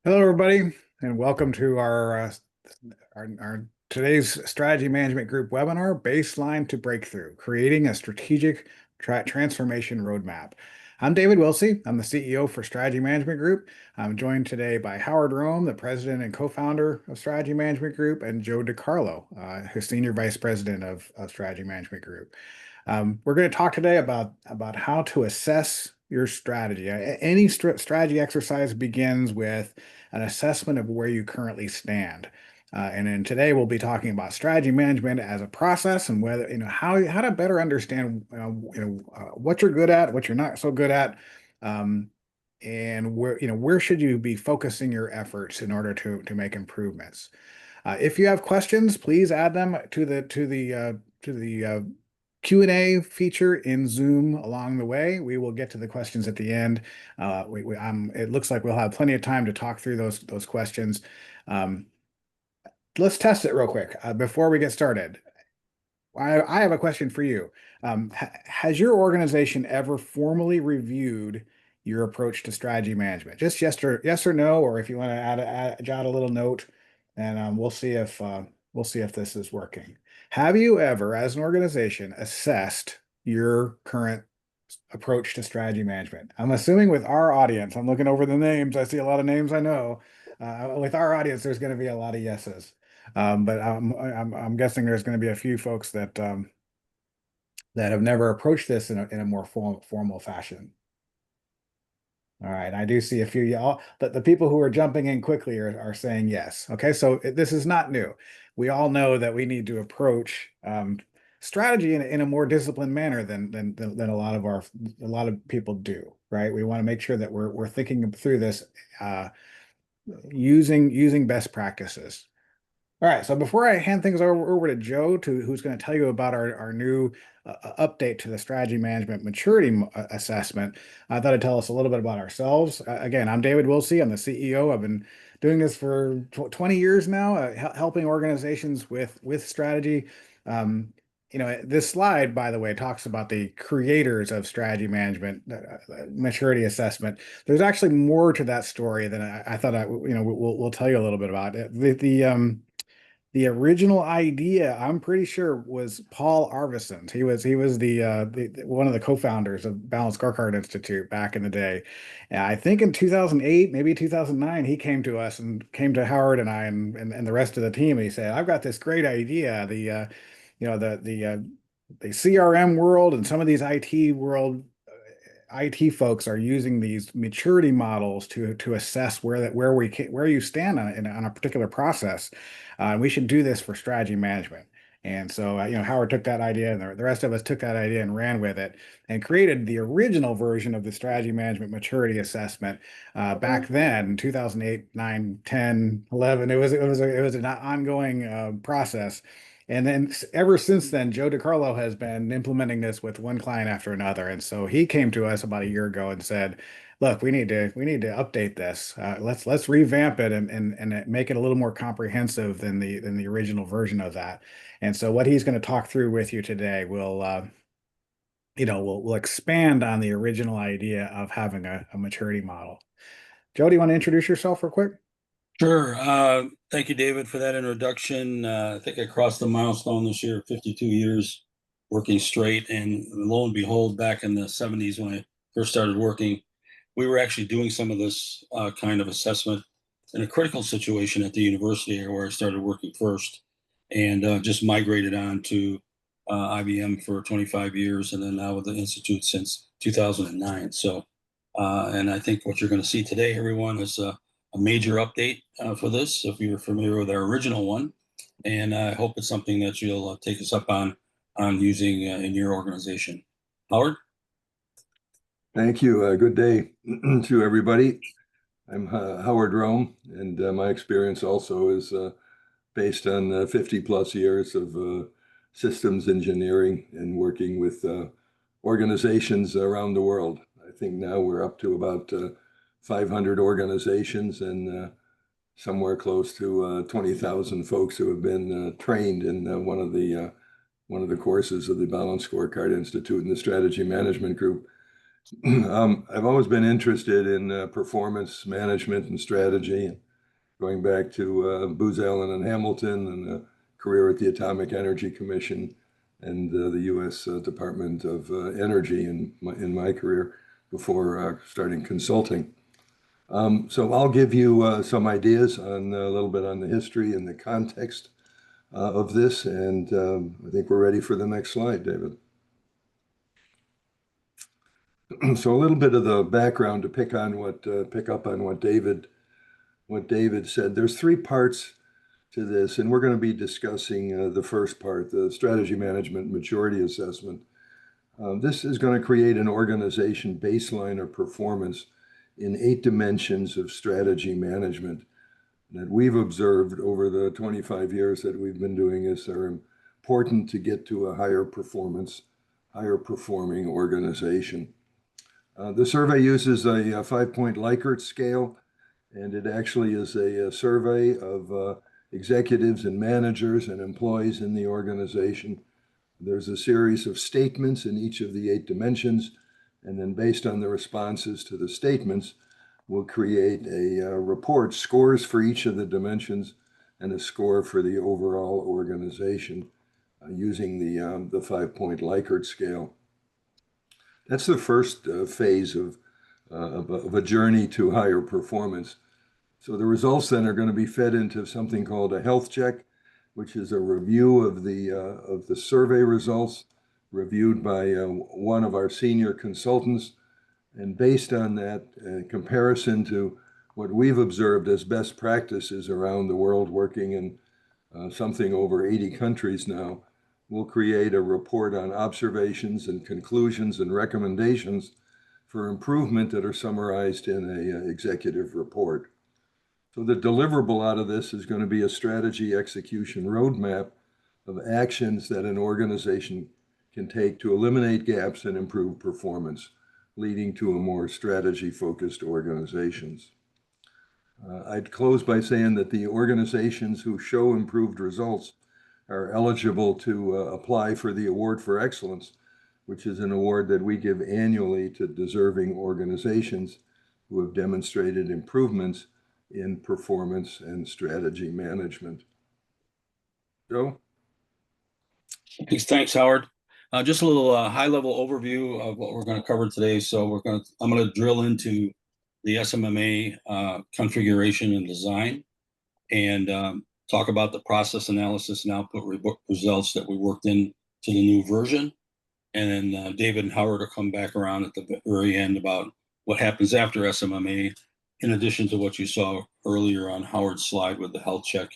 Hello, everybody, and welcome to our today's strategy management group webinar, Baseline to Breakthrough: Creating a Strategic Transformation Roadmap. I'm David Wilsey. I'm the CEO for Strategy Management Group. I'm joined today by Howard Rome, the president and co-founder of Strategy Management Group, and Joe DiCarlo, who's senior vice president of Strategy Management Group. We're going to talk today about how to assess your strategy. Any strategy exercise begins with an assessment of where you currently stand. And then today we'll be talking about strategy management as a process and whether, how to better understand, what you're good at, what you're not so good at, um, and where should you be focusing your efforts in order to make improvements. If you have questions, please add them to the Q&A feature in Zoom along the way. We will get to the questions at the end. It looks like we'll have plenty of time to talk through those questions. Um, let's test it real quick before we get started. I have a question for you. Has your organization ever formally reviewed your approach to strategy management? Just yes or no, or if you want to jot a little note, and we'll see if this is working. Have you ever, as an organization, assessed your current approach to strategy management? I'm assuming with our audience, I'm looking over the names. I see a lot of names I know. With our audience, there's going to be a lot of yeses. But I'm guessing there's going to be a few folks that have never approached this in a more formal fashion. All right, I do see a few y'all, but the people who are jumping in quickly are saying yes. Okay, so this is not new. We all know that we need to approach strategy in a more disciplined manner than a lot of people do, right? We want to make sure that we're thinking through this using best practices. All right, so before I hand things over to Joe, who's going to tell you about our new update to the strategy management maturity assessment, I thought I'd tell us a little bit about ourselves. Again, I'm David Wilsey. I'm the CEO. I've been doing this for 20 years now, helping organizations with strategy. This slide, by the way, talks about the creators of strategy management maturity assessment. There's actually more to that story than I thought we'll tell you a little bit about. The original idea, I'm pretty sure, was Paul Arvison's. He was the one of the co-founders of Balanced Scorecard Institute back in the day. And I think in 2008, maybe 2009, he came to us and came to Howard and I and the rest of the team. And he said, "I've got this great idea. The CRM world and some of these IT folks are using these maturity models to assess where you stand on a particular process. We should do this for strategy management." And so, Howard took that idea, and the rest of us took that idea and ran with it, and created the original version of the strategy management maturity assessment back then, 2008, 9, 10, 11. It was an ongoing process. And then ever since then, Joe DiCarlo has been implementing this with one client after another. And so he came to us about a year ago and said, "Look, we need to update this. Let's revamp it and make it a little more comprehensive than the original version of that." And so what he's going to talk through with you today will expand on the original idea of having a maturity model. Joe, do you want to introduce yourself real quick? Sure. Thank you, David, for that introduction. I think I crossed the milestone this year, 52 years working straight. And lo and behold, back in the 70s when I first started working, we were actually doing some of this kind of assessment in a critical situation at the university where I started working first, and just migrated on to IBM for 25 years, and then now with the Institute since 2009. So, and I think what you're going to see today, everyone, is a major update for this, if you're familiar with our original one. And I hope it's something that you'll take us up on using in your organization. Howard? Thank you. Good day to everybody. I'm Howard Rome, and my experience also is based on 50 plus years of systems engineering and working with organizations around the world. I think now we're up to about 500 organizations and somewhere close to 20,000 folks who have been trained in one of the courses of the Balanced Scorecard Institute and the Strategy Management Group. I've always been interested in performance management and strategy, going back to Booz Allen and Hamilton and a career at the Atomic Energy Commission and the U.S. Department of Energy in my career before starting consulting. So I'll give you some ideas on a little bit on the history and the context of this, and I think we're ready for the next slide, David. So a little bit of the background to pick up on what David said. There's three parts to this, and we're going to be discussing the first part, the strategy management maturity assessment. This is going to create an organization baseline of performance in 8 dimensions of strategy management that we've observed over the 25 years that we've been doing this are important to get to a higher performance, higher performing organization. The survey uses a 5-point Likert scale, and it actually is a survey of executives and managers and employees in the organization. There's a series of statements in each of the 8 dimensions, and then based on the responses to the statements, we'll create a report, scores for each of the dimensions, and a score for the overall organization using the 5-point Likert scale. That's the first phase of a journey to higher performance. So the results then are going to be fed into something called a health check, which is a review of the survey results reviewed by one of our senior consultants. And based on that comparison to what we've observed as best practices around the world, working in something over 80 countries now, we'll create a report on observations and conclusions and recommendations for improvement that are summarized in an executive report. So the deliverable out of this is going to be a strategy execution roadmap of actions that an organization can take to eliminate gaps and improve performance, leading to a more strategy-focused organizations. I'd close by saying that the organizations who show improved results are eligible to apply for the Award for Excellence, which is an award that we give annually to deserving organizations who have demonstrated improvements in performance and strategy management. Joe? Thanks, Howard. Just a little high-level overview of what we're going to cover today. So I'm going to drill into the SMMA configuration and design, and talk about the process analysis and output results that we worked into the new version. And then David and Howard will come back around at the very end about what happens after SMMA, in addition to what you saw earlier on Howard's slide with the health check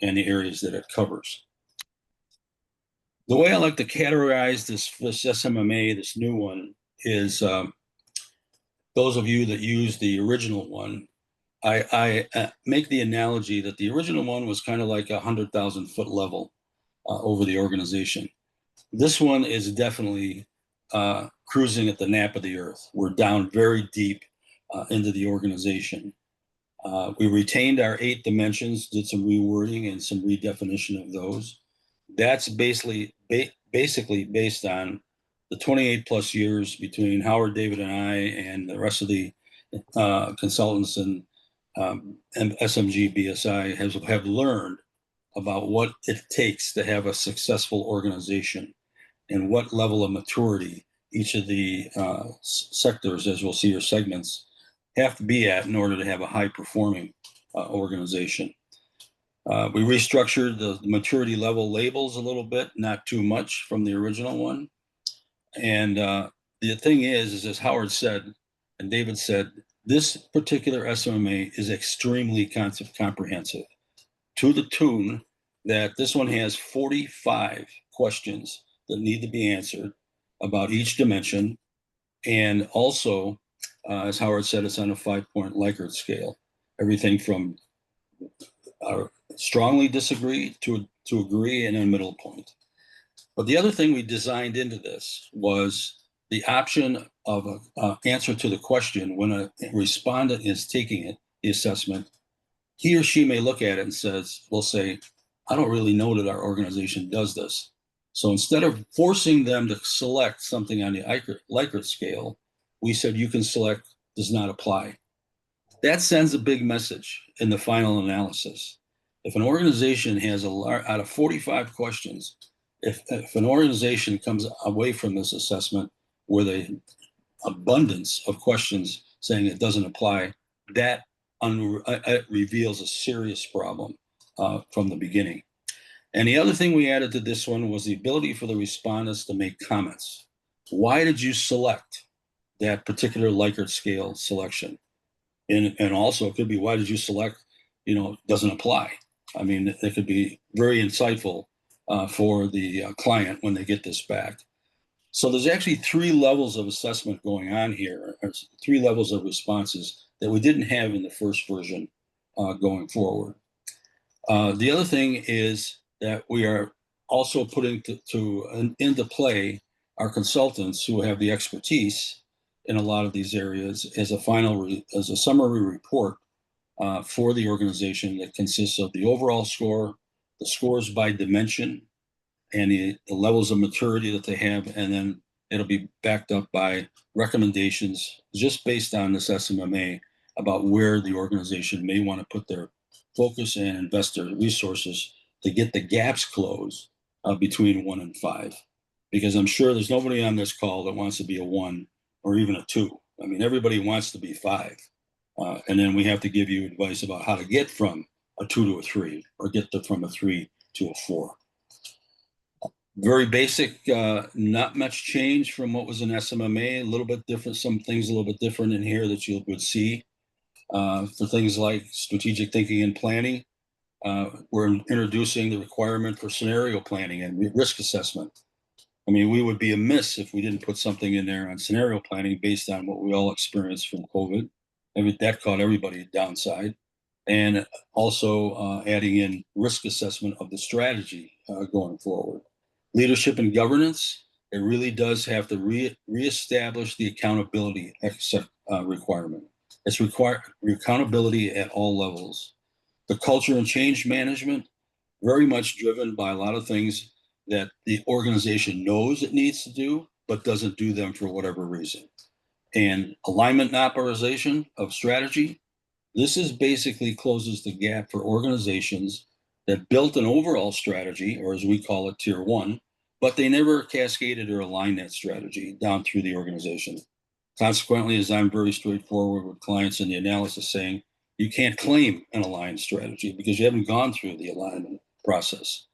and the areas that it covers. The way I like to categorize this SMMA, this new one, is those of you that use the original one, I make the analogy that the original one was kind of like 100,000-foot level over the organization. This one is definitely cruising at the nap of the earth. We're down very deep into the organization. We retained our 8 dimensions, did some rewording and some redefinition of those. That's basically based on the 28 plus years between Howard, David, and I, and the rest of the consultants and SMG BSI have learned about what it takes to have a successful organization and what level of maturity each of the sectors, as we'll see, or segments, have to be at in order to have a high-performing organization. We restructured the maturity level labels a little bit, not too much from the original one. And the thing is as Howard said and David said, this particular SMMA is extremely comprehensive, to the tune that this one has 45 questions that need to be answered about each dimension. And also, as Howard said, it's on a 5-point Likert scale. Everything from strongly disagree to agree and a middle point. But the other thing we designed into this was the option of an answer to the question. When a respondent is taking it, the assessment, he or she may look at it and will say, I don't really know that our organization does this. So instead of forcing them to select something on the Likert scale, we said you can select does not apply. That sends a big message in the final analysis. If an organization has out of 45 questions, if an organization comes away from this assessment with an abundance of questions saying it doesn't apply, that it reveals a serious problem from the beginning. And the other thing we added to this one was the ability for the respondents to make comments. Why did you select that particular Likert scale selection? And also it could be, why did you select, doesn't apply? I mean, it could be very insightful for the client when they get this back. So there's actually 3 levels of assessment going on here, 3 levels of responses that we didn't have in the first version going forward. The other thing is that we are also putting into play our consultants who have the expertise in a lot of these areas as a summary report for the organization that consists of the overall score, the scores by dimension, and the levels of maturity that they have, and then it'll be backed up by recommendations just based on this SMMA about where the organization may want to put their focus and invest their resources to get the gaps closed between 1 and 5. Because I'm sure there's nobody on this call that wants to be a 1 or even a 2. I mean, everybody wants to be 5. And then we have to give you advice about how to get from a 2 to a 3 or get from a 3 to a 4. Very basic, not much change from what was in SMMA, a little bit different, some things a little bit different in here that you would see. For things like strategic thinking and planning, we're introducing the requirement for scenario planning and risk assessment. I mean, we would be amiss if we didn't put something in there on scenario planning based on what we all experienced from COVID. That caught everybody downside. And also adding in risk assessment of the strategy going forward. Leadership and governance, it really does have to reestablish the accountability requirement. It's accountability at all levels. The culture and change management, very much driven by a lot of things that the organization knows it needs to do, but doesn't do them for whatever reason. And alignment and optimization of strategy, this is basically closes the gap for organizations that built an overall strategy, or as we call it, tier 1, but they never cascaded or aligned that strategy down through the organization. Consequently, as I'm very straightforward with clients in the analysis saying, you can't claim an aligned strategy because you haven't gone through the alignment process.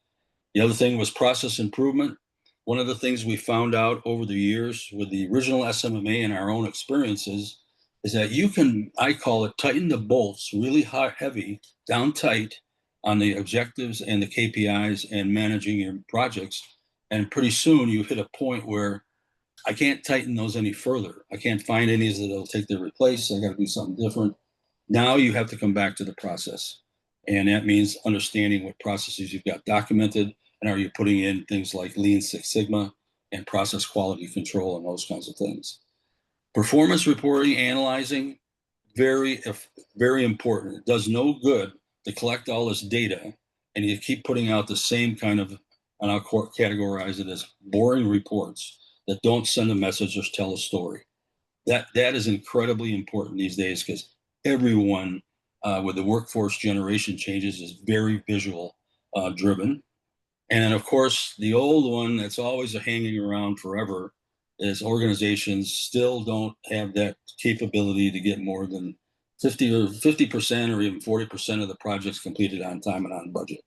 The other thing was process improvement. One of the things we found out over the years with the original SMMA and our own experiences is that you can, I call it, tighten the bolts really heavy, down tight on the objectives and the KPIs and managing your projects. And pretty soon you hit a point where I can't tighten those any further. I can't find any that'll take their place. I got to do something different. Now you have to come back to the process. And that means understanding what processes you've got documented, and are you putting in things like Lean Six Sigma and process quality control and those kinds of things. Performance reporting, analyzing, very important. It does no good to collect all this data and you keep putting out the same kind of, and I'll categorize it as boring reports that don't send a message or tell a story. That is incredibly important these days because everyone with the workforce generation changes is very visual driven. And of course, the old one that's always hanging around forever is organizations still don't have that capability to get more than 50% or even 40% of the projects completed on time and on budget.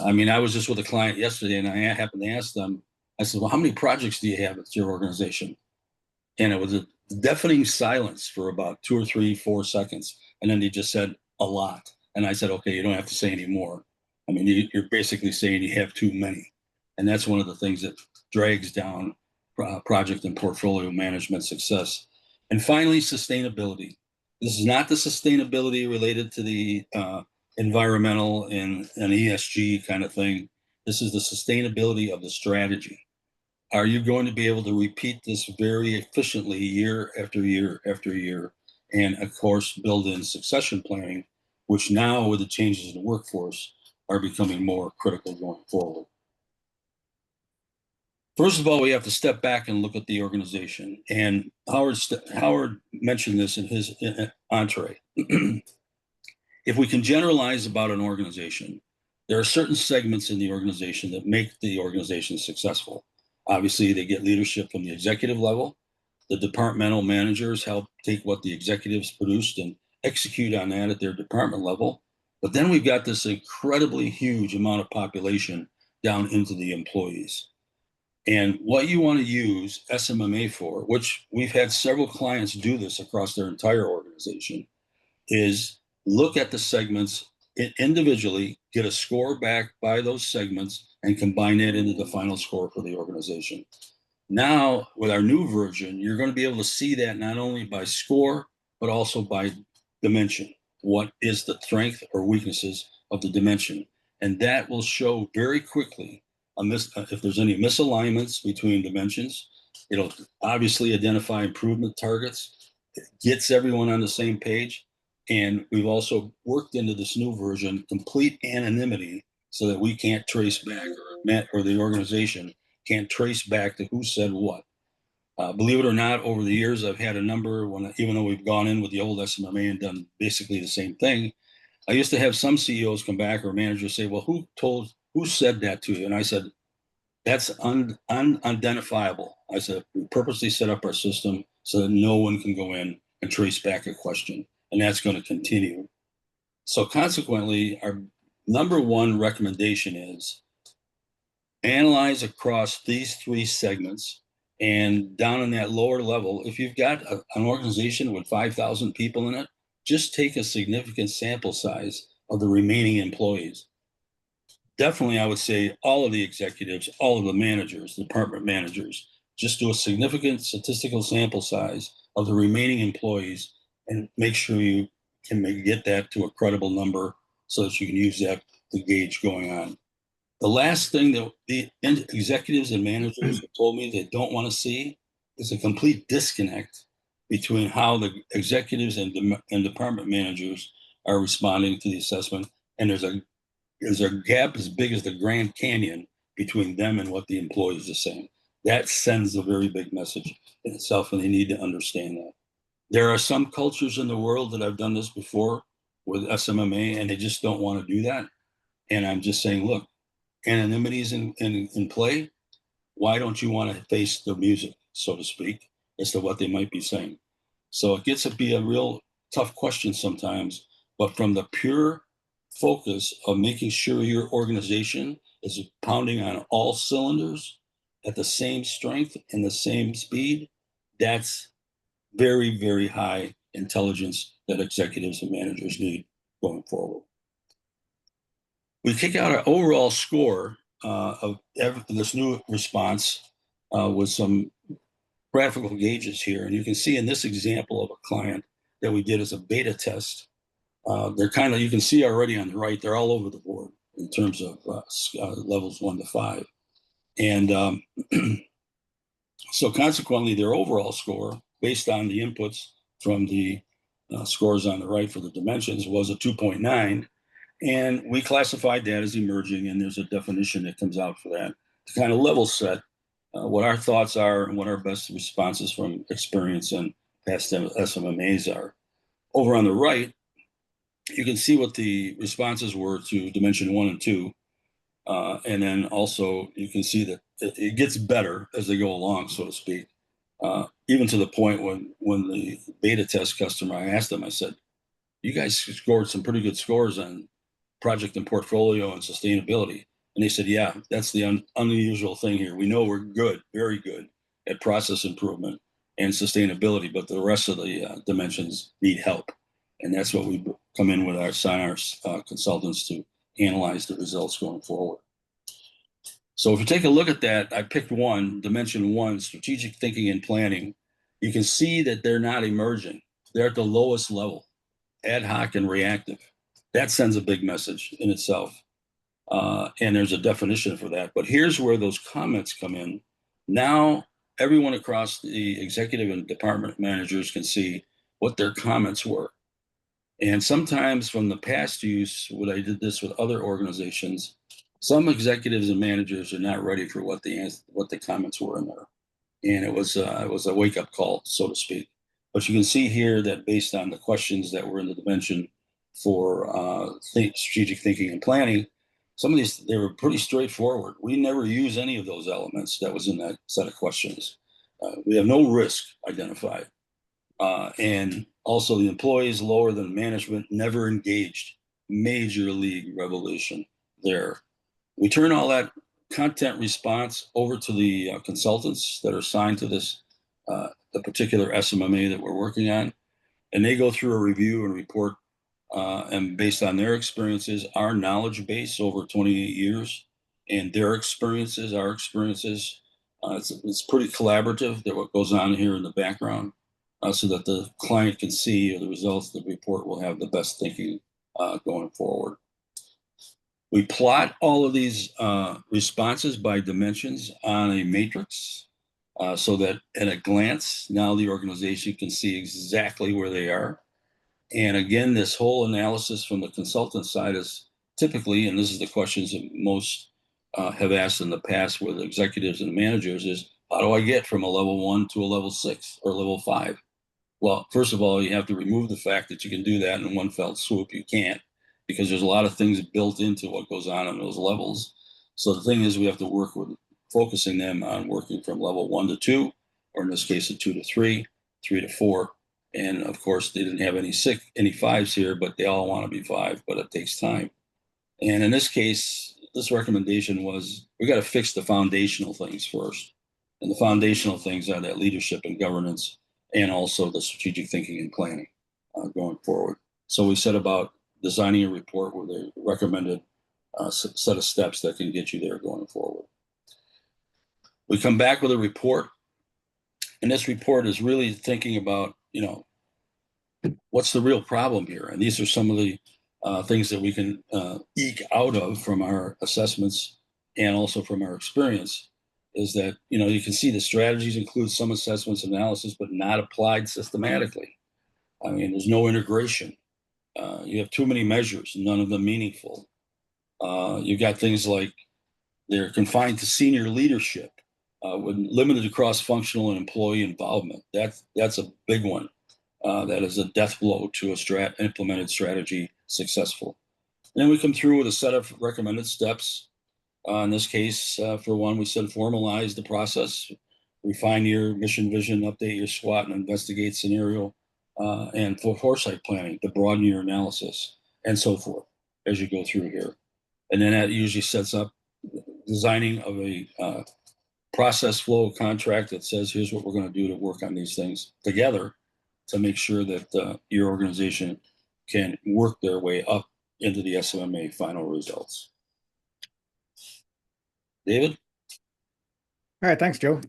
I mean, I was just with a client yesterday and I happened to ask them, I said, well, how many projects do you have at your organization? And it was a deafening silence for about 2 or 3, 4 seconds. And then they just said a lot. And I said, okay, you don't have to say any more. I mean, you're basically saying you have too many. And that's one of the things that drags down project and portfolio management success. And finally, sustainability. This is not the sustainability related to the environmental and ESG kind of thing. This is the sustainability of the strategy. Are you going to be able to repeat this very efficiently year after year after year? And of course, build in succession planning, which now with the changes in the workforce are becoming more critical going forward. First of all, we have to step back and look at the organization. And Howard mentioned this in his entree. If we can generalize about an organization, there are certain segments in the organization that make the organization successful. Obviously, they get leadership from the executive level. The departmental managers help take what the executives produced and execute on that at their department level. But then we've got this incredibly huge amount of population down into the employees. And what you want to use SMMA for, which we've had several clients do this across their entire organization, is look at the segments individually, get a score back by those segments, and combine it into the final score for the organization. Now, with our new version, you're going to be able to see that not only by score, but also by dimension. What is the strength or weaknesses of the dimension? And that will show very quickly if there's any misalignments between dimensions. It'll obviously identify improvement targets. It gets everyone on the same page. And we've also worked into this new version complete anonymity so that we can't trace back, or the organization can't trace back to who said what. Believe it or not, over the years, I've had a number even though we've gone in with the old SMMA and done basically the same thing, I used to have some CEOs come back or managers say, well, who said that to you? And I said, that's unidentifiable. I said, we purposely set up our system so that no one can go in and trace back a question. And that's going to continue. So consequently, our number one recommendation is analyze across these three segments, and down in that lower level, if you've got an organization with 5,000 people in it, just take a significant sample size of the remaining employees. Definitely, I would say all of the executives, all of the managers, department managers, just do a significant statistical sample size of the remaining employees and make sure you can get that to a credible number so that you can use that to gauge going on. The last thing that the executives and managers have told me they don't want to see is a complete disconnect between how the executives and department managers are responding to the assessment. And there's a gap as big as the Grand Canyon between them and what the employees are saying. That sends a very big message in itself, and they need to understand that. There are some cultures in the world that I've done this before with SMMA, and they just don't want to do that. And I'm just saying, look, anonymity is in play. Why don't you want to face the music, so to speak, as to what they might be saying? So it gets to be a real tough question sometimes, but from the pure focus of making sure your organization is pounding on all cylinders at the same strength and the same speed, that's very, very high intelligence that executives and managers need going forward. We kick out our overall score of this new response with some graphical gauges here. And you can see in this example of a client that we did as a beta test, they're kind of, you can see already on the right, they're all over the board in terms of levels 1 to 5. And so consequently, their overall score, based on the inputs from the scores on the right for the dimensions, was a 2.9. And we classified that as emerging, and there's a definition that comes out for that to kind of level set what our thoughts are and what our best responses from experience and past SMMAs are. Over on the right, you can see what the responses were to dimension 1 and 2. And then also you can see that it gets better as they go along, so to speak. Even to the point when the beta test customer, I asked them, I said, you guys scored some pretty good scores on project and portfolio and sustainability. And they said, yeah, that's the unusual thing here. We know we're good, very good at process improvement and sustainability, but the rest of the dimensions need help. And that's what we come in with our consultants to analyze the results going forward. So if you take a look at that, I picked one, dimension 1, strategic thinking and planning. You can see that they're not emerging. They're at the lowest level, ad hoc and reactive. That sends a big message in itself. And there's a definition for that. But here's where those comments come in. Now, everyone across the executive and department managers can see what their comments were. And sometimes from the past use, when I did this with other organizations, some executives and managers are not ready for what the comments were in there, and it was a wake up call, so to speak. But you can see here that based on the questions that were in the dimension for strategic thinking and planning, some of these they were pretty straightforward. We never use any of those elements that was in that set of questions. We have no risk identified, and also the employees lower than management never engaged. Major league revolution there. We turn all that content response over to the consultants that are assigned to this, the particular SMMA that we're working on, and they go through a review and report, and based on their experiences, our knowledge base over 28 years, and their experiences, our experiences, it's pretty collaborative that what goes on here in the background, so that the client can see the results of the report will have the best thinking going forward. We plot all of these responses by dimensions on a matrix, so that at a glance, now the organization can see exactly where they are. And again, this whole analysis from the consultant side is typically, and this is the questions that most have asked in the past with executives and managers, is how do I get from a level 1 to a level 6 or level 5? Well, first of all, you have to remove the fact that you can do that in one fell swoop. You can't, because there's a lot of things built into what goes on in those levels. So the thing is, we have to work with focusing them on working from level 1 to 2, or in this case, a 2 to 3, 3 to 4. And of course, they didn't have any fives here, but they all want to be 5, but it takes time. And in this case, this recommendation was we got to fix the foundational things first. And the foundational things are that leadership and governance, and also the strategic thinking and planning going forward. So we set about designing a report with a recommended set of steps that can get you there going forward. We come back with a report, and this report is really thinking about, what's the real problem here? And these are some of the things that we can eke out of from our assessments and also from our experience, is that, you can see the strategies include some assessments and analysis, but not applied systematically. I mean, there's no integration. You have too many measures, none of them meaningful. You've got things like they're confined to senior leadership, with limited cross-functional and employee involvement. That's a big one. That is a death blow to a implemented strategy successful. And then we come through with a set of recommended steps. In this case, for one, we said formalize the process, refine your mission vision, update your SWOT, and investigate scenario, and for foresight planning to broaden your analysis, and so forth as you go through here. And then that usually sets up designing of a process flow contract that says, here's what we're going to do to work on these things together to make sure that your organization can work their way up into the SMMA final results. David? All right, thanks, Joe.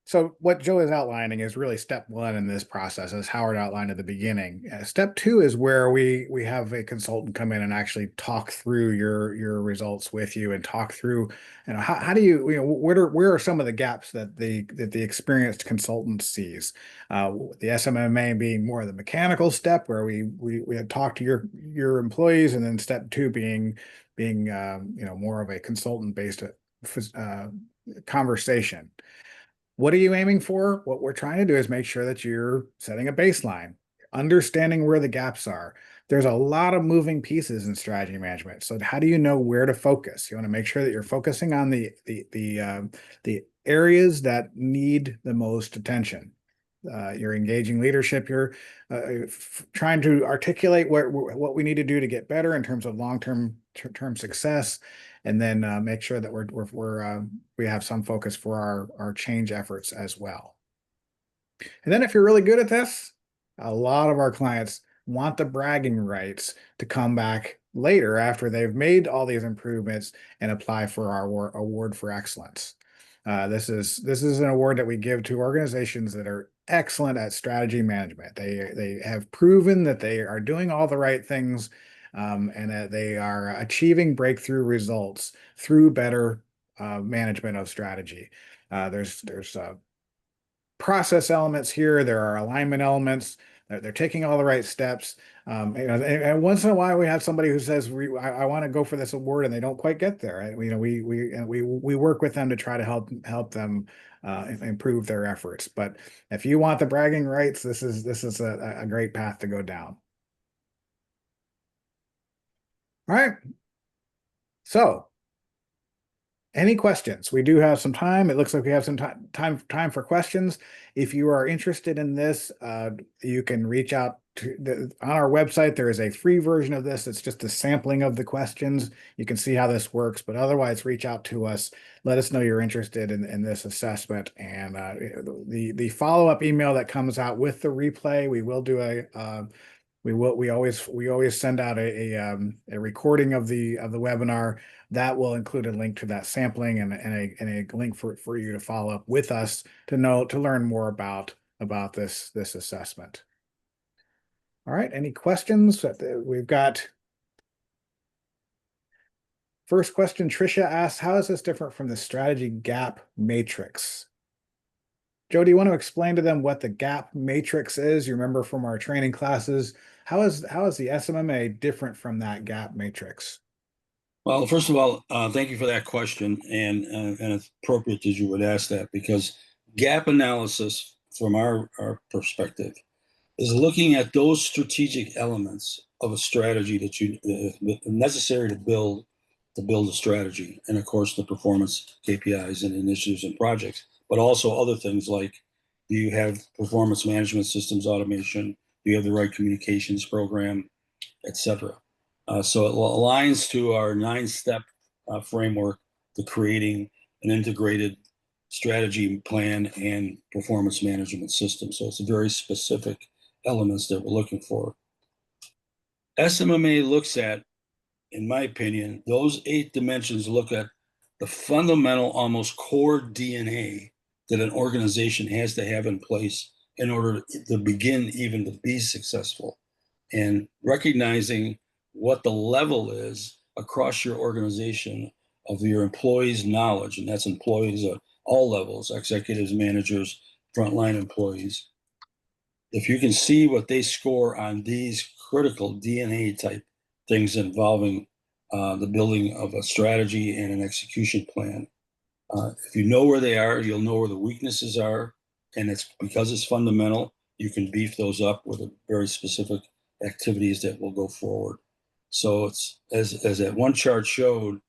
So what Joe is outlining is really step 1 in this process, as Howard outlined at the beginning. Step 2 is where we have a consultant come in and actually talk through your results with you, and talk through, how do you, where are some of the gaps that the experienced consultant sees. The SMMA being more of the mechanical step, where we had talked to your employees, and then step 2 being more of a consultant based conversation. What are you aiming for? What we're trying to do is make sure that you're setting a baseline, understanding where the gaps are. There's a lot of moving pieces in strategy management. So how do you know where to focus? You want to make sure that you're focusing on the areas that need the most attention. You're engaging leadership. You're trying to articulate what we need to do to get better in terms of long-term success, and then make sure that we have some focus for our change efforts as well. And then if you're really good at this, a lot of our clients want the bragging rights to come back later after they've made all these improvements and apply for our award for excellence. This is an award that we give to organizations that are excellent at strategy management. They have proven that they are doing all the right things, and that they are achieving breakthrough results through better management of strategy. There's process elements here. There are alignment elements. they're taking all the right steps. And once in a while we have somebody who says, I want to go for this award, and they don't quite get there. And, we work with them to try to help them improve their efforts. But if you want the bragging rights, this is a great path to go down. All right. So, any questions? We do have some time. It looks like we have some time for questions. If you are interested in this, you can reach out to on our website. There is a free version of this. It's just a sampling of the questions. You can see how this works, but otherwise, reach out to us. Let us know you're interested in this assessment, and the follow-up email that comes out with the replay. We will do we always send out a recording of the webinar that will include a link to that sampling and a link for you to follow up with us to learn more about this assessment. All right, any questions? We've got first question. Tricia asks, how is this different from the strategy gap matrix? Joe, do you want to explain to them what the gap matrix is? You remember from our training classes. How is the SMMA different from that gap matrix? Well, first of all, thank you for that question, and it's appropriate that you would ask that, because gap analysis, from our perspective, is looking at those strategic elements of a strategy that you necessary to build a strategy, and of course the performance KPIs and initiatives and projects, but also other things like, do you have performance management systems automation? Do you have the right communications program, etc. So it aligns to our 9-step framework to creating an integrated strategy plan and performance management system. So it's a very specific elements that we're looking for. SMMA looks at, in my opinion, those 8 dimensions look at the fundamental, almost core DNA that an organization has to have in place in order to begin even to be successful, and recognizing what the level is across your organization of your employees' knowledge, and that's employees at all levels, executives, managers, frontline employees. If you can see what they score on these critical DNA type things involving the building of a strategy and an execution plan, if you know where they are, you'll know where the weaknesses are, and it's because it's fundamental, you can beef those up with a very specific activities that will go forward. So it's as that one chart showed,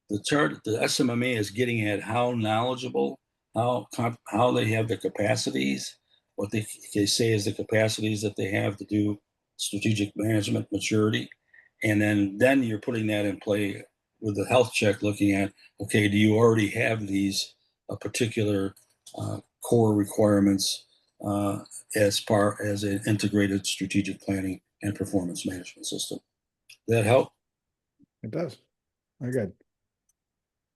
the SMMA is getting at how knowledgeable, how they have the capacities, what they say is the capacities that they have to do strategic management maturity, and then you're putting that in play with the health check, looking at, okay, do you already have these particular core requirements as far as an integrated strategic planning and performance management system? Does that help? It does. Very good.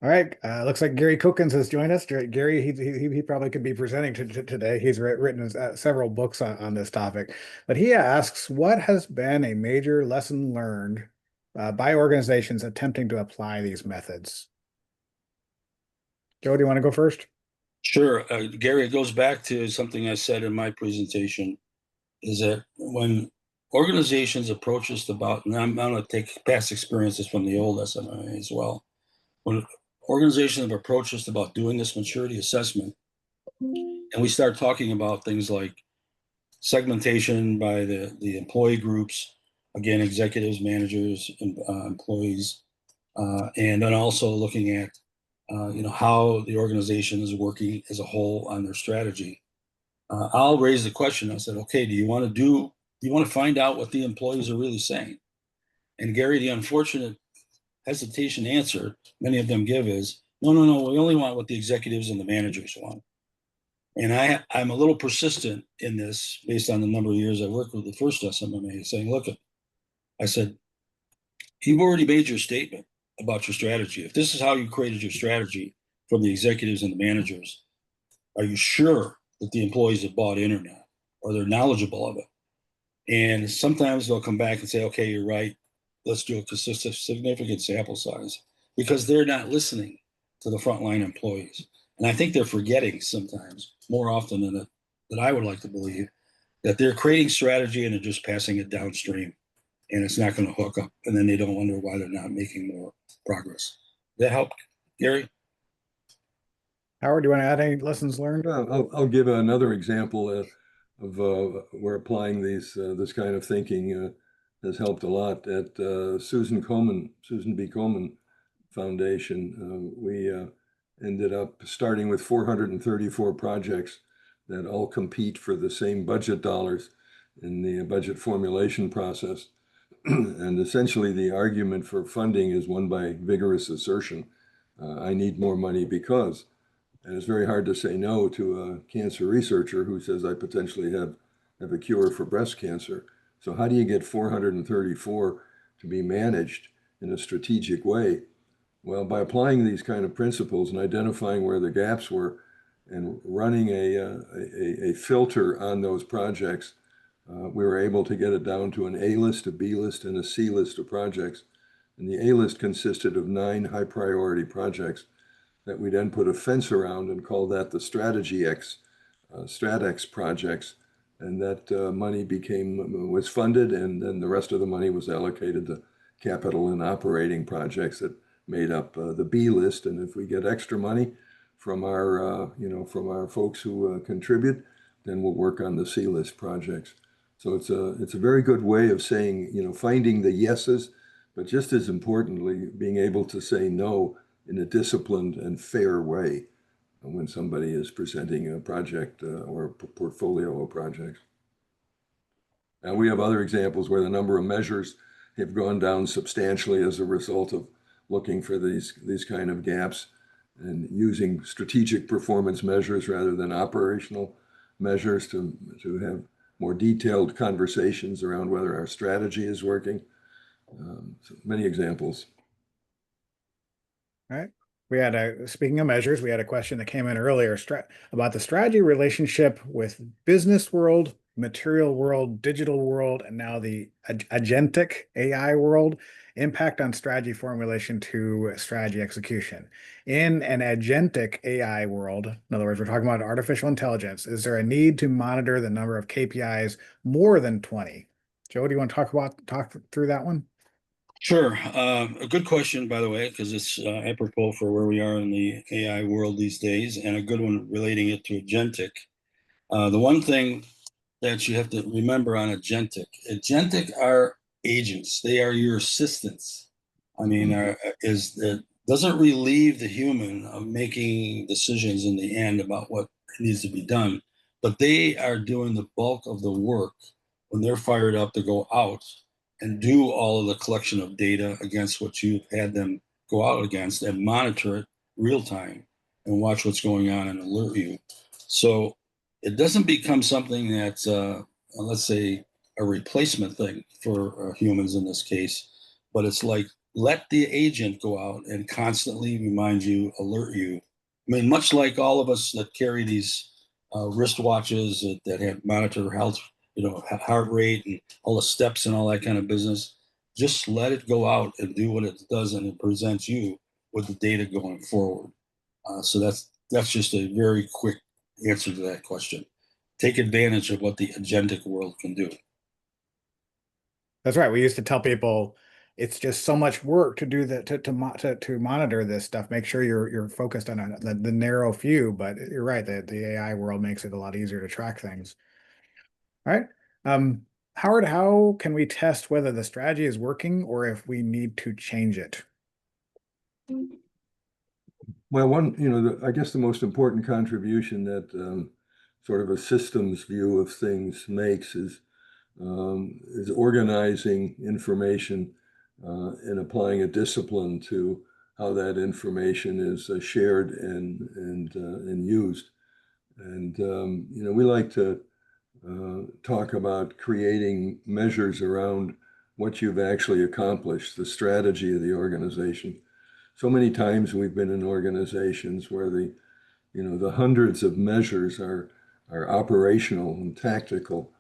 All right. Looks like Gary Cookins has joined us. Gary, he probably could be presenting today. He's written several books on this topic, but he asks, what has been a major lesson learned by organizations attempting to apply these methods? Joe, do you want to go first? Sure. Gary, it goes back to something I said in my presentation, is that when organizations approach us about, and I'm going to take past experiences from the old SMMA as well, when organizations have approached us about doing this maturity assessment, and we start talking about things like segmentation by the employee groups, again, executives, managers, and employees, and then also looking at how the organization is working as a whole on their strategy. I'll raise the question. I said, okay, do you want to find out what the employees are really saying? And Gary, the unfortunate hesitation answer many of them give is, no, we only want what the executives and the managers want. And I'm a little persistent in this based on the number of years I worked with the first SMMA, saying, look, I said, you've already made your statement about your strategy. If this is how you created your strategy from the executives and the managers, are you sure that the employees have bought in or not, or they're knowledgeable of it? And sometimes they'll come back and say, okay, you're right. Let's do a significant sample size, because they're not listening to the frontline employees. And I think they're forgetting sometimes, more often than I would like to believe, that they're creating strategy and they're just passing it downstream, and it's not going to hook up, and then they don't wonder why they're not making more progress. That help, Gary? Howard, do you want to add any lessons learned? I'll give another example of where applying this kind of thinking has helped a lot at Susan B. Komen Foundation. We ended up starting with 434 projects that all compete for the same budget dollars in the budget formulation process. And essentially, the argument for funding is won by vigorous assertion. I need more money because, and it's very hard to say no to a cancer researcher who says, I potentially have a cure for breast cancer. So how do you get 434 to be managed in a strategic way? Well, by applying these kind of principles and identifying where the gaps were and running a filter on those projects, we were able to get it down to an A list, a B list, and a C list of projects. And the A list consisted of 9 high priority projects that we then put a fence around and call that the Strategy X, StratX projects. And that money was funded, and then the rest of the money was allocated to capital and operating projects that made up the B list. And if we get extra money from our folks who contribute, then we'll work on the C list projects. So it's a very good way of saying, finding the yeses, but just as importantly, being able to say no in a disciplined and fair way when somebody is presenting a project or a portfolio of projects. And we have other examples where the number of measures have gone down substantially as a result of looking for these kind of gaps and using strategic performance measures rather than operational measures to have more detailed conversations around whether our strategy is working. So many examples. All right. Speaking of measures, we had a question that came in earlier about the strategy relationship with business world, material world, digital world, and now the agentic AI world, impact on strategy formulation to strategy execution. In an agentic AI world, in other words, we're talking about artificial intelligence, is there a need to monitor the number of KPIs more than 20? Joe, do you want to talk through that one? Sure. A good question, by the way, because it's apropos for where we are in the AI world these days, and a good one relating it to agentic. The one thing that you have to remember on agentic are agents. They are your assistants. I mean, is that doesn't relieve the human of making decisions in the end about what needs to be done, but they are doing the bulk of the work when they're fired up to go out and do all of the collection of data against what you've had them go out against and monitor it real time and watch what's going on and alert you. So it doesn't become something that's, let's say, a replacement thing for humans in this case, but it's like let the agent go out and constantly remind you, alert you. I mean, much like all of us that carry these wristwatches that have monitor health, heart rate and all the steps and all that kind of business. Just let it go out and do what it does, and it presents you with the data going forward. So that's just a very quick answer to that question. Take advantage of what the agentic world can do. That's right. We used to tell people it's just so much work to do that to monitor this stuff. Make sure you're focused on the narrow few. But you're right. The AI world makes it a lot easier to track things. All right. Howard, how can we test whether the strategy is working or if we need to change it? Well, I guess the most important contribution that sort of a systems view of things makes is organizing information and applying a discipline to how that information is shared and used. And we like to talk about creating measures around what you've actually accomplished, the strategy of the organization. So many times we've been in organizations where the hundreds of measures are operational and tactical.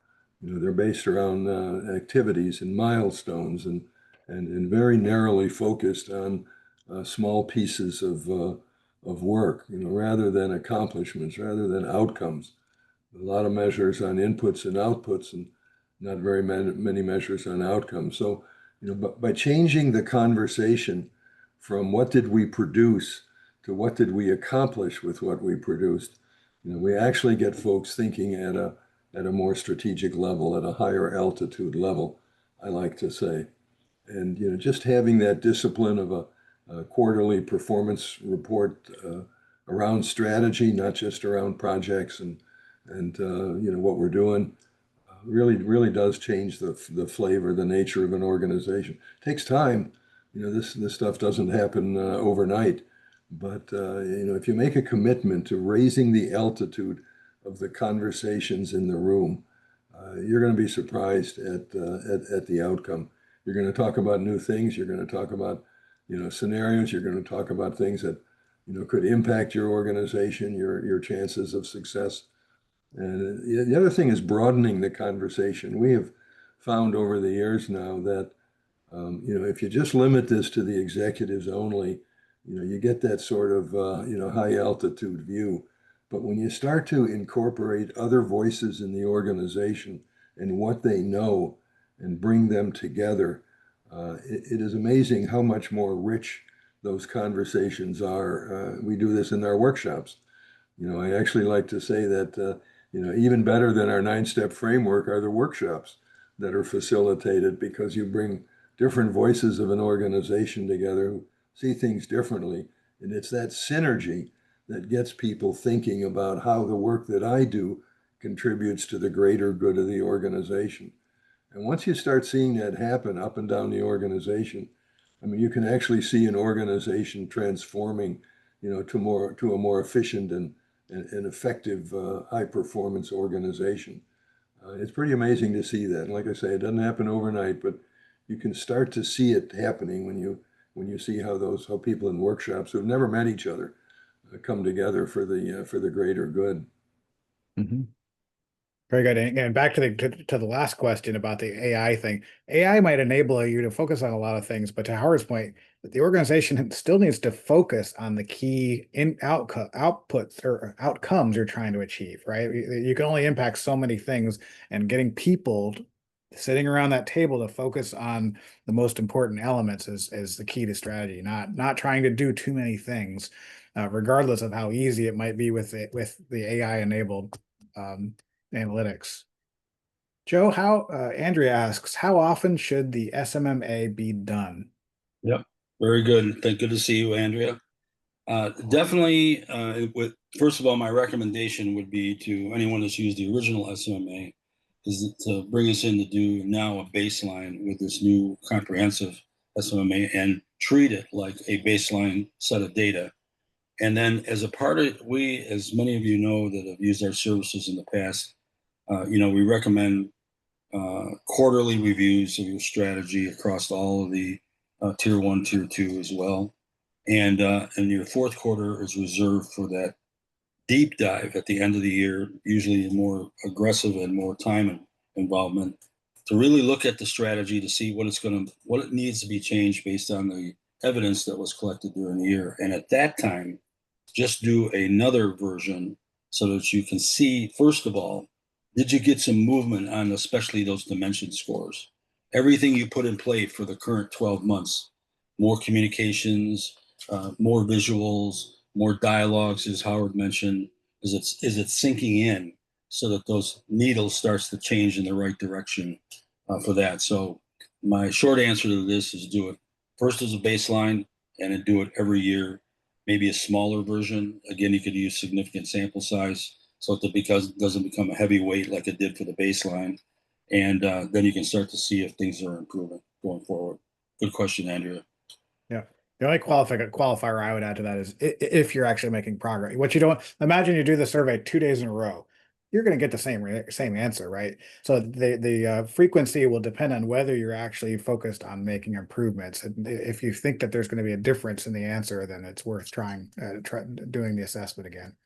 They're based around activities and milestones and very narrowly focused on small pieces of work, rather than accomplishments, rather than outcomes. a lot of measures on inputs and outputs, and not very many measures on outcomes. So, but by changing the conversation from what did we produce to what did we accomplish with what we produced, we actually get folks thinking at a more strategic level, at a higher altitude level, I like to say. And just having that discipline of a quarterly performance report around strategy, not just around projects and what we're doing, really does change the flavor, the nature of an organization. It takes time. This stuff doesn't happen overnight, but if you make a commitment to raising the altitude of the conversations in the room, you're going to be surprised at the outcome. You're going to talk about new things. You're going to talk about scenarios. You're going to talk about things that could impact your organization, your chances of success. And the other thing is broadening the conversation. We have found over the years now that if you just limit this to the executives only, you get that sort of high altitude view. But when you start to incorporate other voices in the organization and what they know and bring them together, it is amazing how much more rich those conversations are. We do this in our workshops. I actually like to say that, even better than our 9-step framework are the workshops that are facilitated, because you bring different voices of an organization together who see things differently. And it's that synergy that gets people thinking about how the work that I do contributes to the greater good of the organization. And once you start seeing that happen up and down the organization, I mean, you can actually see an organization transforming, to a more efficient and effective, high performance organization. It's pretty amazing to see that. And like I say, it doesn't happen overnight, but you can start to see it happening when you see how people in workshops who have never met each other come together for the greater good. Mhm. Very good. And back to the last question about the AI thing. AI might enable you to focus on a lot of things, but to Howard's point, the organization still needs to focus on the key outputs or outcomes you're trying to achieve, right? You can only impact so many things, and getting people sitting around that table to focus on the most important elements is the key to strategy, not trying to do too many things, regardless of how easy it might be with the AI enabled analytics. Joe, Andrea asks, how often should the SMMA be done? Yep. Very good. Good to see you, Andrea. Definitely, first of all, my recommendation would be to anyone that's used the original SMMA is to bring us in to do now a baseline with this new comprehensive SMMA and treat it like a baseline set of data. And then as a part of, as many of you know that have used our services in the past, we recommend quarterly reviews of your strategy across all of the tier 1, tier 2 as well. And your fourth quarter is reserved for that deep dive at the end of the year, usually more aggressive and more time involvement, to really look at the strategy to see what it needs to be changed based on the evidence that was collected during the year. And at that time, just do another version so that you can see, first of all, did you get some movement on especially those dimension scores? Everything you put in play for the current 12 months, more communications, more visuals, more dialogues, as Howard mentioned, is it sinking in so that those needles starts to change in the right direction for that. So my short answer to this is do it first as a baseline and then do it every year, maybe a smaller version. Again, you could use significant sample size so that it doesn't become a heavy weight like it did for the baseline. And then you can start to see if things are improving going forward. Good question, Andrea. Yeah. The only qualifier I would add to that is if you're actually making progress. What you don't imagine, you do the survey 2 days in a row, you're going to get the same answer, right? So the frequency will depend on whether you're actually focused on making improvements. And if you think that there's going to be a difference in the answer, then it's worth doing the assessment again.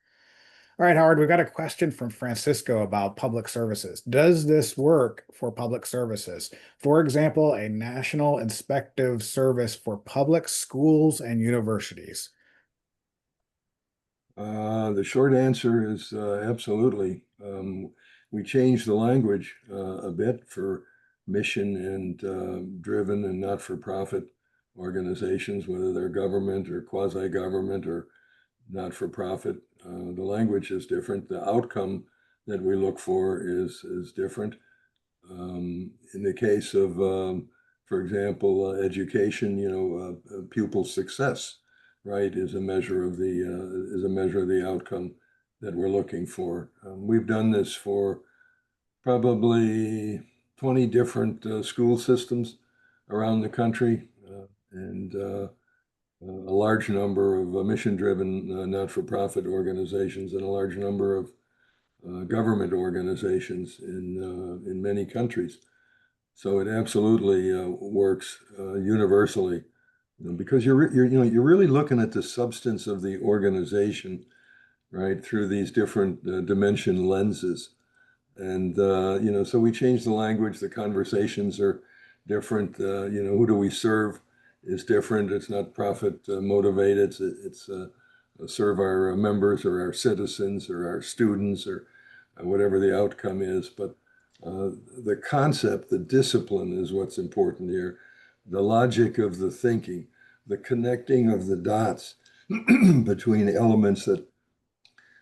All right, Howard, we've got a question from Francisco about public services. Does this work for public services? For example, a national inspective service for public schools and universities. The short answer is absolutely. We changed the language a bit for mission and driven and not-for-profit organizations, whether they're government or quasi-government or not-for-profit. The language is different. The outcome that we look for is different. In the case of, for example, education, pupil success, right, is a measure of the outcome that we're looking for. We've done this for probably 20 different school systems around the country, and a large number of mission-driven not-for-profit organizations and a large number of government organizations in many countries. So it absolutely works universally, because you're really looking at the substance of the organization, right, through these different dimension lenses. And so we changed the language. The conversations are different. Who do we serve is different. It's not profit motivated. It's serve our members or our citizens or our students or whatever the outcome is. But the concept, the discipline is what's important here. The logic of the thinking, the connecting of the dots between elements that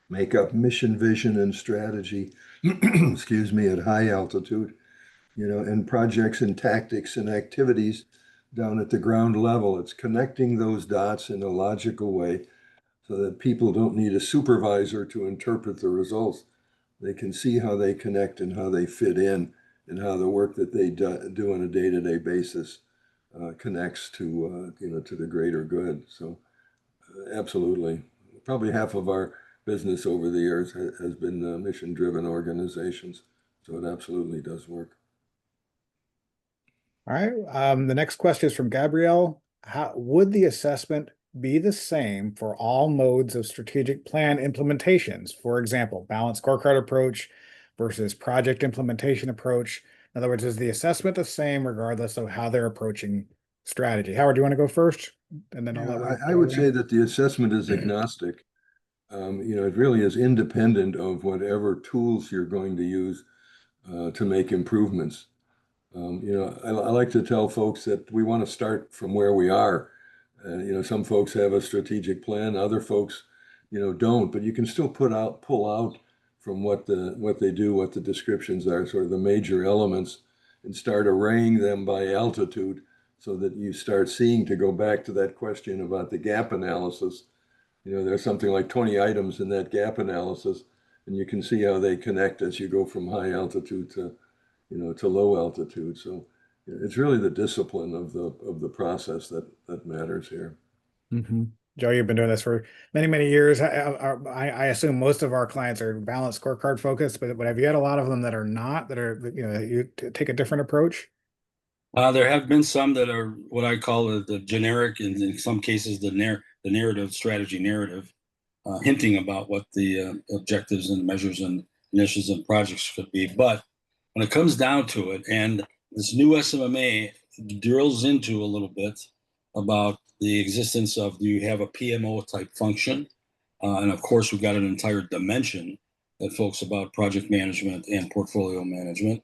make up mission, vision, and strategy, excuse me, at high altitude, and projects and tactics and activities down at the ground level. It's connecting those dots in a logical way so that people don't need a supervisor to interpret the results. They can see how they connect and how they fit in and how the work that they do on a day-to-day basis connects to to the greater good. So absolutely, probably half of our business over the years has been mission-driven organizations. So it absolutely does work. All right. The next question is from Gabrielle. How would the assessment be the same for all modes of strategic plan implementations? For example, balanced scorecard approach versus project implementation approach. In other words, is the assessment the same regardless of how they're approaching strategy? Howard, do you want to go first? And then I'll Yeah, let I would say that the assessment is agnostic. It really is independent of whatever tools you're going to use to make improvements. I like to tell folks that we want to start from where we are. Some folks have a strategic plan, other folks, don't. But you can still pull out from what they do, what the descriptions are, sort of the major elements, and start arraying them by altitude, so that you start seeing, to go back to that question about the gap analysis. There's something like 20 items in that gap analysis, and you can see how they connect as you go from high altitude to low altitude. So it's really the discipline of the process that matters here. Mm-hmm. Joe, you've been doing this for many, many years. I assume most of our clients are balanced scorecard focused, but have you had a lot of them that are not, that are, you take a different approach? There have been some that are what I call the generic, and in some cases the narrative strategy narrative, hinting about what the objectives and measures and initiatives and projects could be. But when it comes down to it, and this new SMMA drills into a little bit about the existence of, do you have a PMO type function? And of course, we've got an entire dimension that folks about project management and portfolio management,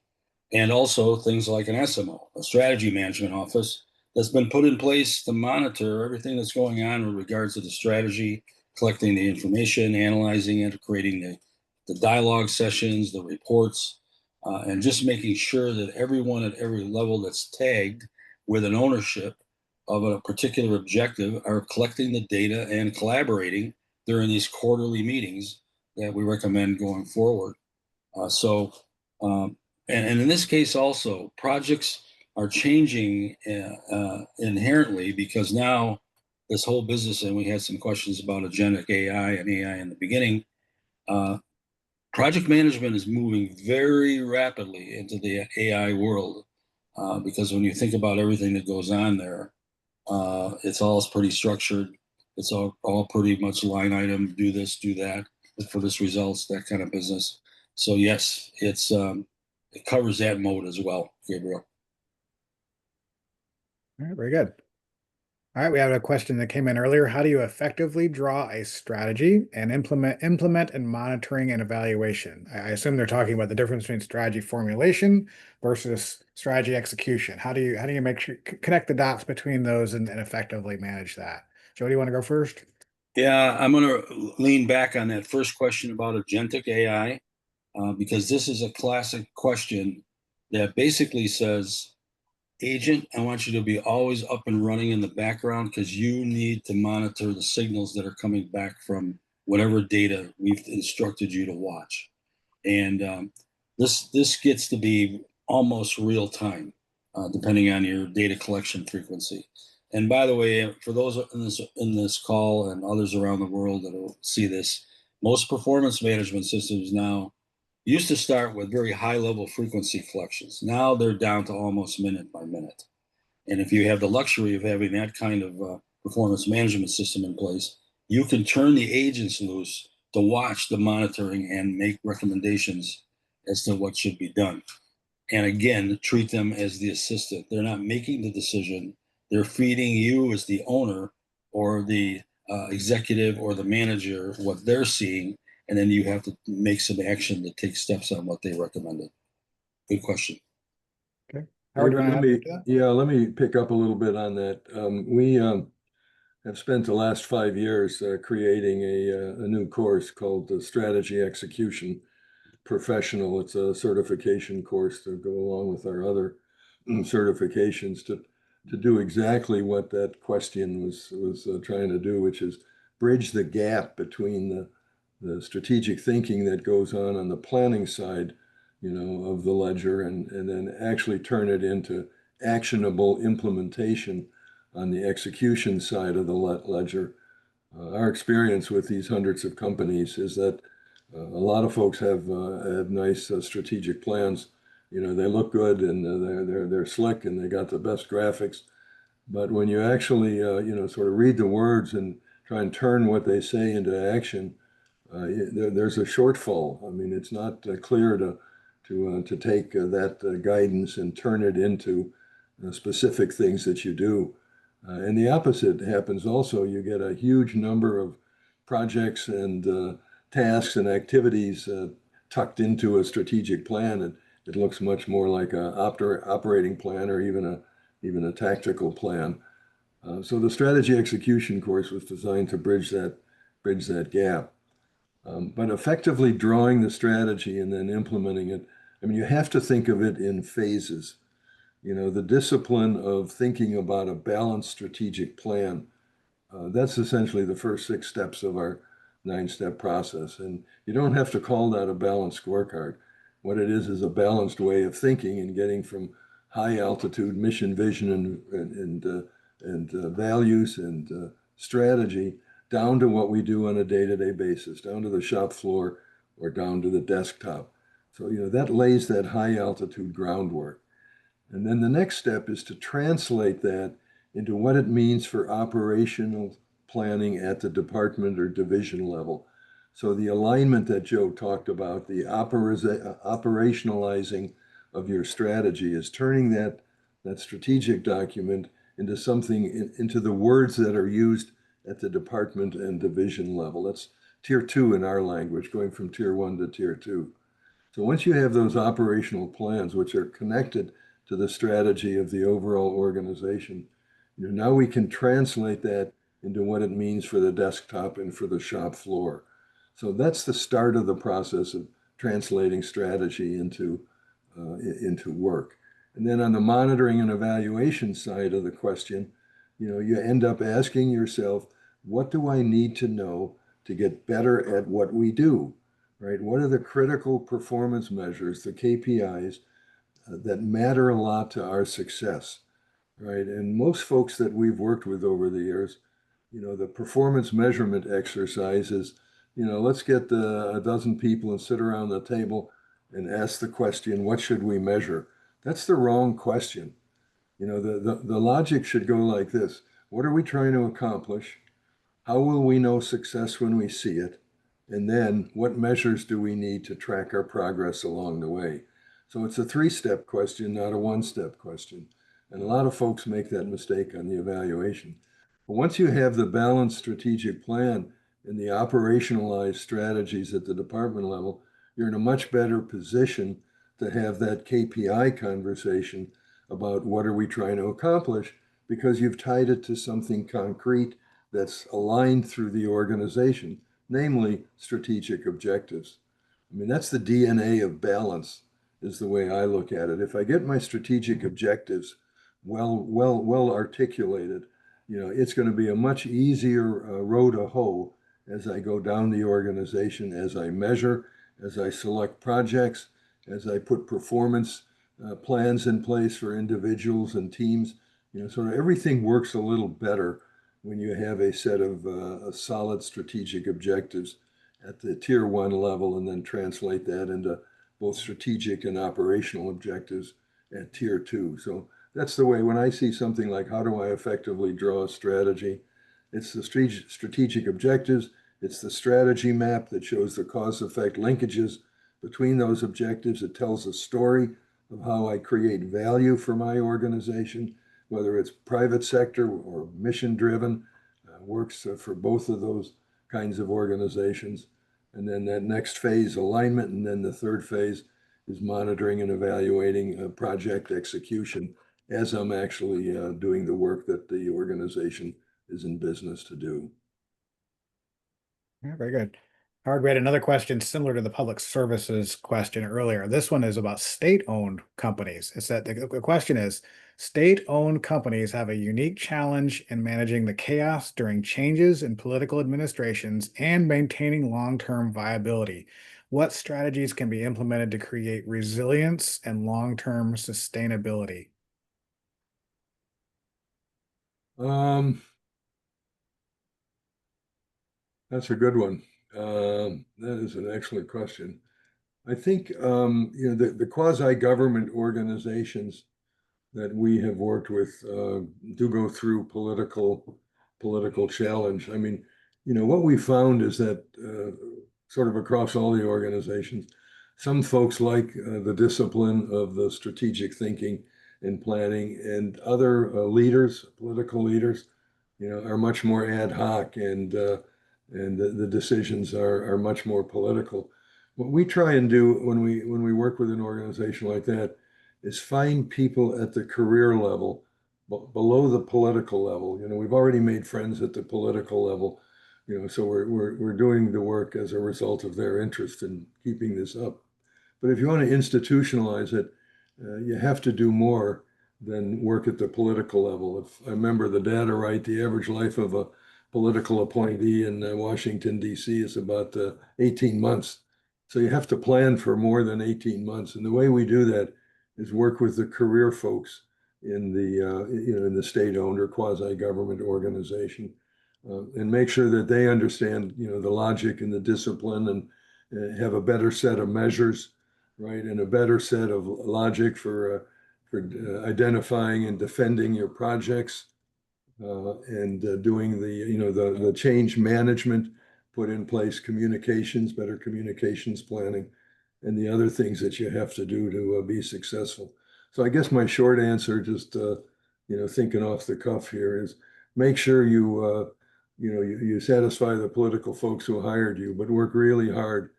and also things like an SMO, a strategy management office, that's been put in place to monitor everything that's going on with regards to the strategy, collecting the information, analyzing it, creating the dialogue sessions, the reports, and just making sure that everyone at every level that's tagged with an ownership of a particular objective are collecting the data and collaborating during these quarterly meetings that we recommend going forward. So, and in this case also, projects are changing inherently, because now this whole business, and we had some questions about agentic AI and AI in the beginning, project management is moving very rapidly into the AI world, because when you think about everything that goes on there, it's all pretty structured. It's all pretty much line item, do this, do that, for this results, that kind of business. So yes, it covers that mode as well, Gabriel. All right, very good. All right, we have a question that came in earlier. How do you effectively draw a strategy and implement and monitoring and evaluation? I assume they're talking about the difference between strategy formulation versus strategy execution. How do you make sure connect the dots between those and effectively manage that? Joe, do you want to go first? Yeah, I'm going to lean back on that first question about agentic AI, because this is a classic question that basically says, Agent, I want you to be always up and running in the background because you need to monitor the signals that are coming back from whatever data we've instructed you to watch. And this gets to be almost real time, depending on your data collection frequency. And by the way, for those in this call and others around the world that will see this, most performance management systems now used to start with very high level frequency collections. Now they're down to almost minute by minute. And if you have the luxury of having that kind of performance management system in place, you can turn the agents loose to watch the monitoring and make recommendations as to what should be done. And again, treat them as the assistant. They're not making the decision. They're feeding you as the owner or the executive or the manager what they're seeing, and then you have to make some action to take steps on what they recommended. Good question. Okay. Howard, do you want to add to that? Yeah, let me pick up a little bit on that. We have spent the last 5 years creating a new course called the Strategy Execution Professional. It's a certification course to go along with our other certifications to do exactly what that question was trying to do, which is bridge the gap between the strategic thinking that goes on the planning side, of the ledger, and then actually turn it into actionable implementation on the execution side of the ledger. Our experience with these hundreds of companies is that a lot of folks have nice strategic plans. They look good and they're slick and they got the best graphics. But when you actually sort of read the words and try and turn what they say into action, there's a shortfall. I mean, it's not clear to take that guidance and turn it into specific things that you do. And the opposite happens also. You get a huge number of projects and tasks and activities tucked into a strategic plan, and it looks much more like a operating plan or even a tactical plan. So the strategy execution course was designed to bridge that gap. But effectively drawing the strategy and then implementing it, I mean, you have to think of it in phases. The discipline of thinking about a balanced strategic plan, that's essentially the first 6 steps of our 9-step process. And you don't have to call that a balanced scorecard. What it is a balanced way of thinking and getting from high altitude mission, vision, and values and strategy down to what we do on a day-to-day basis, down to the shop floor or down to the desktop. So, that lays that high altitude groundwork. And then the next step is to translate that into what it means for operational planning at the department or division level. So the alignment that Joe talked about, the operationalizing of your strategy is turning that strategic document into something, into the words that are used at the department and division level. That's tier 2 in our language, going from tier 1 to tier 2. So once you have those operational plans, which are connected to the strategy of the overall organization, now we can translate that into what it means for the desktop and for the shop floor. So that's the start of the process of translating strategy into work. And then on the monitoring and evaluation side of the question, you end up asking yourself, what do I need to know to get better at what we do? Right? What are the critical performance measures, the KPIs, that matter a lot to our success? Right? And most folks that we've worked with over the years, the performance measurement exercise is, let's get a dozen people and sit around the table and ask the question, what should we measure? That's the wrong question. The logic should go like this. What are we trying to accomplish? How will we know success when we see it? And then what measures do we need to track our progress along the way? So it's a 3-step question, not a 1-step question. And a lot of folks make that mistake on the evaluation. But once you have the balanced strategic plan and the operationalized strategies at the department level, you're in a much better position to have that KPI conversation about what are we trying to accomplish, because you've tied it to something concrete that's aligned through the organization, namely strategic objectives. I mean, that's the DNA of balance, is the way I look at it. If I get my strategic objectives well articulated, it's going to be a much easier row to hoe as I go down the organization, as I measure, as I select projects, as I put performance plans in place for individuals and teams. Sort of everything works a little better when you have a set of solid strategic objectives at the tier one level, and then translate that into both strategic and operational objectives at tier two. So that's the way, when I see something like how do I effectively draw a strategy, it's the strategic objectives, it's the strategy map that shows the cause effect linkages between those objectives. It tells a story of how I create value for my organization, whether it's private sector or mission driven, works for both of those kinds of organizations. And then that next phase, alignment, and then the third phase is monitoring and evaluating project execution as I'm actually doing the work that the organization is in business to do. Yeah, very good. Howard, we had another question similar to the public services question earlier. This one is about state-owned companies. It's that the question is, state-owned companies have a unique challenge in managing the chaos during changes in political administrations and maintaining long-term viability. What strategies can be implemented to create resilience and long-term sustainability? Um, that's a good one. That is an excellent question. I think the quasi-government organizations that we have worked with do go through political challenge. I mean, what we found is that sort of across all the organizations, some folks like the discipline of the strategic thinking and planning, and other leaders, political leaders, are much more ad hoc, and the decisions are much more political. What we try and do when we work with an organization like that is find people at the career level, below the political level. We've already made friends at the political level, so we're doing the work as a result of their interest in keeping this up. But if you want to institutionalize it, you have to do more than work at the political level. If I remember the data right, the average life of a political appointee in Washington, D.C. is about 18 months. So you have to plan for more than 18 months. And the way we do that is work with the career folks in the state-owned or quasi-government organization, and make sure that they understand the logic and the discipline, and have a better set of measures, right, and a better set of logic for identifying and defending your projects, and doing the change management, put in place communications, better communications planning, and the other things that you have to do to be successful. So I guess my short answer, just thinking off the cuff here, is make sure you satisfy the political folks who hired you, but work really hard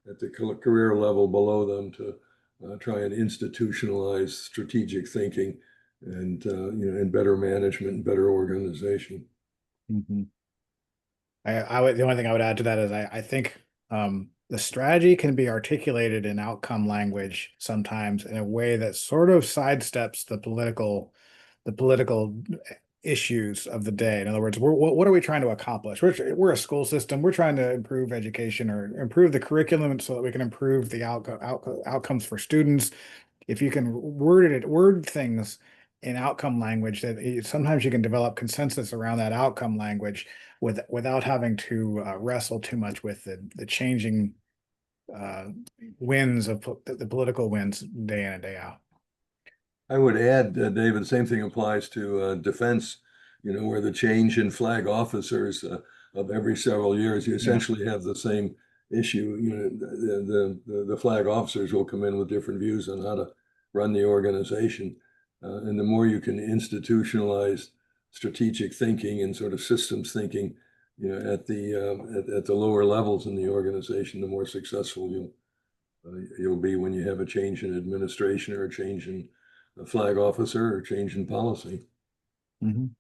at the career level below them to try and institutionalize strategic thinking, and better management and better organization. Mhm. The only thing I would add to that is I think the strategy can be articulated in outcome language sometimes in a way that sort of sidesteps the political issues of the day. In other words, what are we trying to accomplish? We're a school system. We're trying to improve education or improve the curriculum so that we can improve the outcomes for students. If you can word things in outcome language, that sometimes you can develop consensus around that outcome language without having to wrestle too much with the changing uh, winds of the political winds day in and day out. I would add, David, the same thing applies to defense, where the change in flag officers of every several years, you Yeah. essentially have the same issue. The flag officers will come in with different views on how to run the organization. And the more you can institutionalize strategic thinking and sort of systems thinking, at the lower levels in the organization, the more successful you'll be when you have a change in administration or a change in a flag officer or change in policy. Mhm.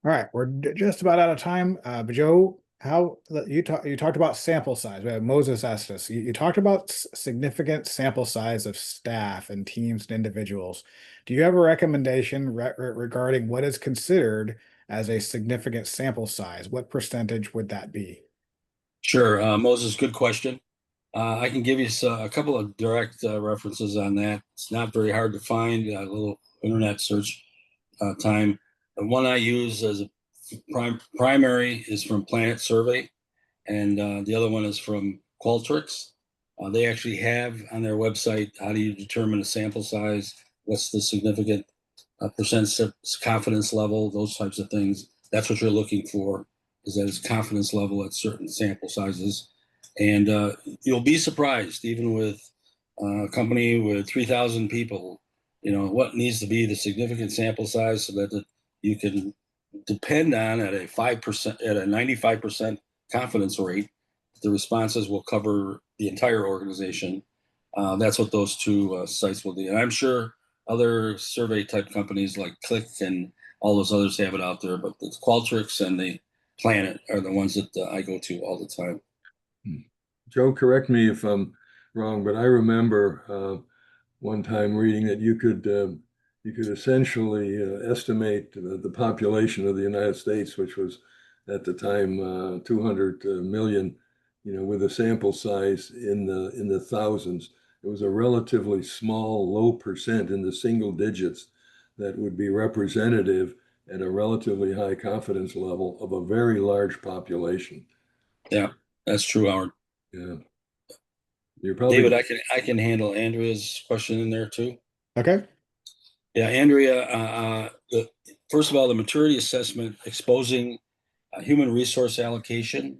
All right, we're just about out of time. But Joe, how you talked about sample size. Moses asked us. You talked about significant sample size of staff and teams and individuals. Do you have a recommendation regarding what is considered as a significant sample size? What percentage would that be? Sure, Moses, good question. I can give you a couple of direct references on that. It's not very hard to find. A little internet search time. The one I use as a primary is from Planet Survey, and the other one is from Qualtrics. They actually have on their website how do you determine a sample size, what's the significant percent confidence level, those types of things. That's what you're looking for, is that it's confidence level at certain sample sizes. And you'll be surprised, even with a company with 3,000 people, what needs to be the significant sample size so that you can depend on at a 5%, at a 95% confidence rate, the responses will cover the entire organization. That's what those two sites will do. And I'm sure other survey type companies like Click and all those others have it out there, but the Qualtrics and the Planet are the ones that I go to all the time. Joe, correct me if I'm wrong, but I remember one time reading that you could essentially estimate the population of the United States, which was at the time 200 million, with a sample size in the thousands. It was a relatively small, low percent in the single digits that would be representative at a relatively high confidence level of a very large population. Yeah, that's true, Howard. Yeah, you're probably David, I can handle Andrea's question in there too. Okay. Yeah, Andrea, first of all, the maturity assessment exposing human resource allocation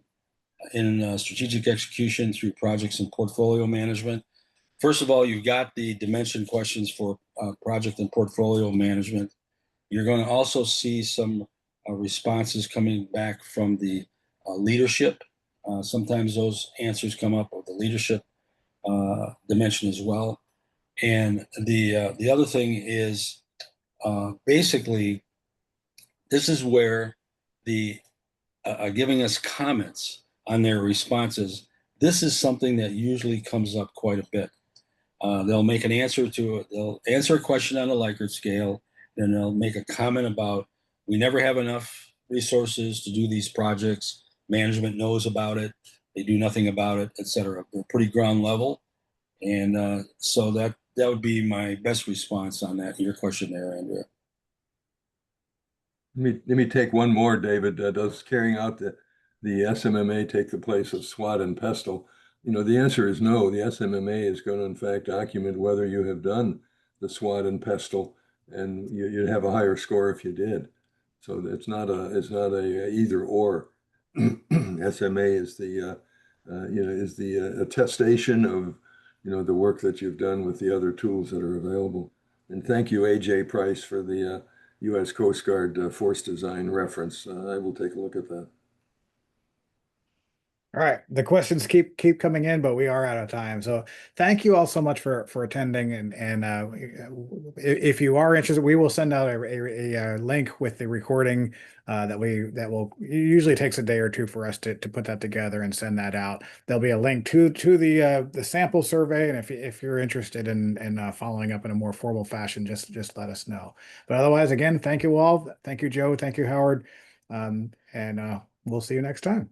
in strategic execution through projects and portfolio management. First of all, you've got the dimension questions for project and portfolio management. You're going to also see some responses coming back from the leadership. Sometimes those answers come up with the leadership dimension as well. And the other thing is basically this is where the giving us comments on their responses. This is something that usually comes up quite a bit. They'll make an answer to it. They'll answer a question on a Likert scale, then they'll make a comment about we never have enough resources to do these projects. Management knows about it. They do nothing about it, etc. They're pretty ground level, and so that would be my best response on that. Your question there, Andrea. Let me take one more, David. Does carrying out the SMMA take the place of SWOT and PESTLE? The answer is no. The SMMA is going to, in fact, document whether you have done the SWOT and PESTLE, and you'd have a higher score if you did. So it's not a either or. SMA is the attestation of the work that you've done with the other tools that are available. And thank you, AJ Price, for the U.S. Coast Guard force design reference. I will take a look at that. All right. The questions keep coming in, but we are out of time. So thank you all so much for attending. And if you are interested, we will send out a link with the recording that will usually takes a day or two for us to put that together and send that out. There'll be a link to the sample survey, and if you're interested in following up in a more formal fashion, just let us know. But otherwise, again, thank you all. Thank you, Joe. Thank you, Howard. And we'll see you next time.